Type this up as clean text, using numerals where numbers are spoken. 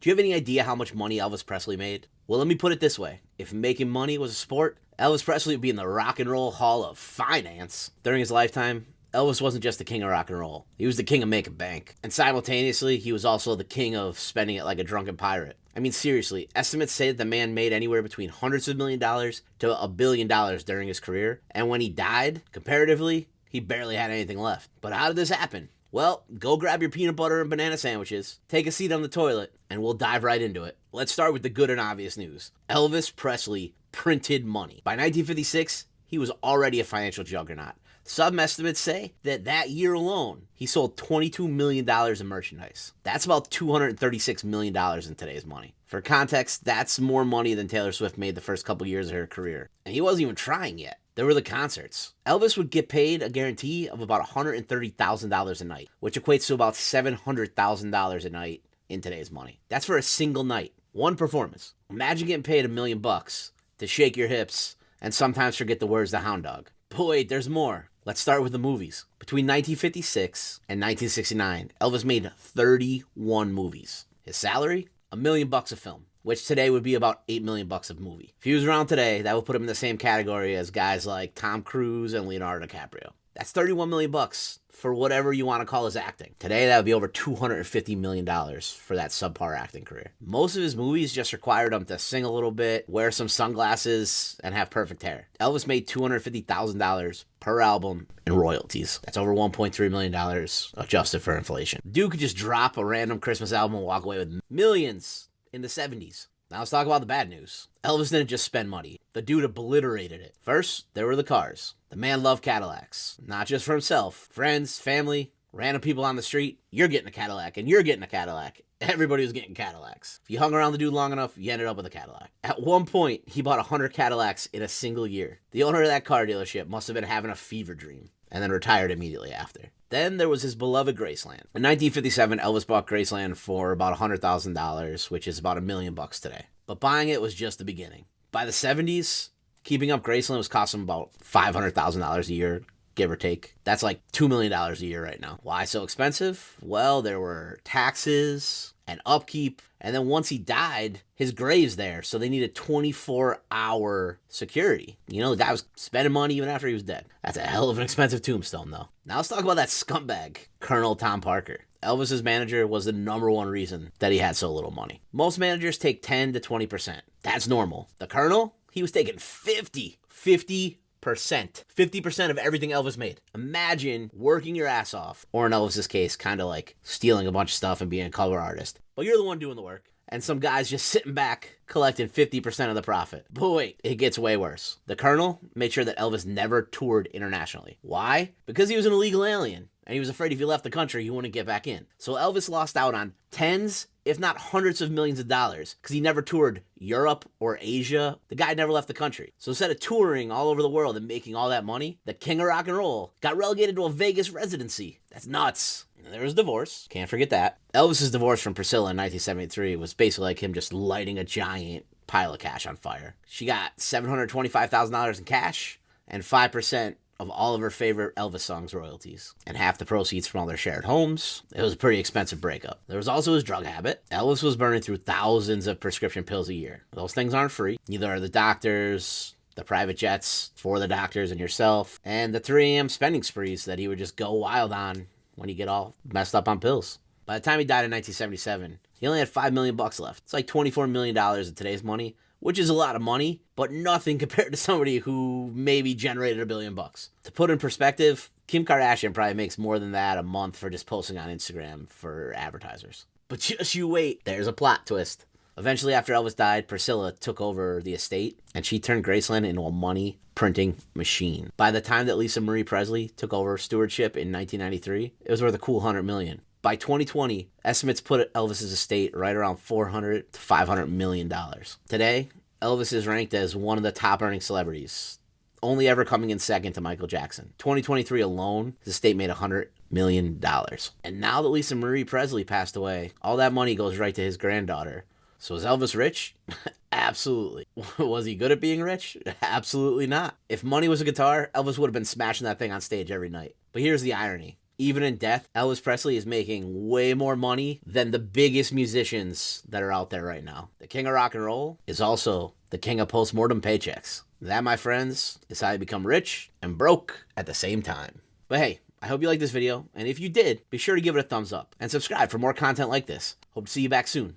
Do you have any idea how much money Elvis Presley made? Well, let me put it this way. If making money was a sport, Elvis Presley would be in the Rock and Roll Hall of Finance. During his lifetime, Elvis wasn't just the king of rock and roll. He was the king of making bank. And simultaneously, he was also the king of spending it like a drunken pirate. I mean, seriously, estimates say that the man made anywhere between hundreds of $1,000,000 to $1 billion during his career. And when he died, comparatively, he barely had anything left. But how did this happen? Well, go grab your peanut butter and banana sandwiches, take a seat on the toilet, and we'll dive right into it. Let's start with the good and obvious news. Elvis Presley printed money. By 1956, he was already a financial juggernaut. Some estimates say that year alone, he sold $22 million in merchandise. That's about $236 million in today's money. For context, that's more money than Taylor Swift made the first couple years of her career. And he wasn't even trying yet. There were the concerts. Elvis would get paid a guarantee of about $130,000 a night, which equates to about $700,000 a night in today's money. That's for a single night, one performance. Imagine getting paid $1,000,000 to shake your hips and sometimes forget the words to Hound Dog. But wait, there's more. Let's start with the movies. Between 1956 and 1969, Elvis made 31 movies. His salary? $1,000,000 a film, which today would be about $8,000,000 a movie. If he was around today, that would put him in the same category as guys like Tom Cruise and Leonardo DiCaprio. That's $31 million for whatever you want to call his acting. Today, that would be over $250 million for that subpar acting career. Most of his movies just required him to sing a little bit, wear some sunglasses, and have perfect hair. Elvis made $250,000 per album in royalties. That's over $1.3 million adjusted for inflation. Dude could just drop a random Christmas album and walk away with millions in the 70s. Now let's talk about the bad news. Elvis didn't just spend money. The dude obliterated it. First, there were the cars. The man loved Cadillacs. Not just for himself. Friends, family, random people on the street. You're getting a Cadillac and you're getting a Cadillac. Everybody was getting Cadillacs. If you hung around the dude long enough, you ended up with a Cadillac. At one point, he bought 100 Cadillacs in a single year. The owner of that car dealership must have been having a fever dream and then retired immediately after. Then there was his beloved Graceland. In 1957, Elvis bought Graceland for about $100,000, which is about $1,000,000 today. But buying it was just the beginning. By the 70s, keeping up Graceland was costing him about $500,000 a year, give or take. That's like $2 million a year right now. Why so expensive? Well, there were taxes and upkeep. And then once he died, his grave's there. So they needed 24-hour security. You know, the guy was spending money even after he was dead. That's a hell of an expensive tombstone, though. Now let's talk about that scumbag, Colonel Tom Parker. Elvis's manager was the number one reason that he had so little money. Most managers take 10 to 20%. That's normal. The Colonel, he was taking 50%. 50% of everything Elvis made. Imagine working your ass off, or in Elvis's case, kind of like stealing a bunch of stuff and being a cover artist. But you're the one doing the work. And some guy's just sitting back collecting 50% of the profit. But wait, it gets way worse. The Colonel made sure that Elvis never toured internationally. Why? Because he was an illegal alien. And he was afraid if he left the country, he wouldn't get back in. So Elvis lost out on tens, if not hundreds of millions of dollars because he never toured Europe or Asia. The guy never left the country. So instead of touring all over the world and making all that money, the king of rock and roll got relegated to a Vegas residency. That's nuts. And there was divorce. Can't forget that. Elvis's divorce from Priscilla in 1973 was basically like him just lighting a giant pile of cash on fire. She got $725,000 in cash and 5% of all of her favorite Elvis songs royalties, and half the proceeds from all their shared homes. It was a pretty expensive breakup. There was also his drug habit. Elvis was burning through thousands of prescription pills a year. Those things aren't free. Neither are the doctors, the private jets for the doctors and yourself, and the 3 a.m. spending sprees that he would just go wild on when he get all messed up on pills. By the time he died in 1977, he only had $5 million left. It's like $24 million in today's money, which is a lot of money, but nothing compared to somebody who maybe generated $1 billion. To put in perspective, Kim Kardashian probably makes more than that a month for just posting on Instagram for advertisers. But just you wait, there's a plot twist. Eventually, after Elvis died, Priscilla took over the estate, and she turned Graceland into a money printing machine. By the time that Lisa Marie Presley took over stewardship in 1993, it was worth a cool $100 million. By 2020, estimates put Elvis's estate right around $400 to $500 million. Today, Elvis is ranked as one of the top earning celebrities, only ever coming in second to Michael Jackson. 2023 alone, his estate made $100 million. And now that Lisa Marie Presley passed away, all that money goes right to his granddaughter. So is Elvis rich? Absolutely. Was he good at being rich? Absolutely not. If money was a guitar, Elvis would have been smashing that thing on stage every night. But here's the irony. Even in death, Elvis Presley is making way more money than the biggest musicians that are out there right now. The king of rock and roll is also the king of postmortem paychecks. That, my friends, is how you become rich and broke at the same time. But hey, I hope you liked this video, and if you did, be sure to give it a thumbs up and subscribe for more content like this. Hope to see you back soon.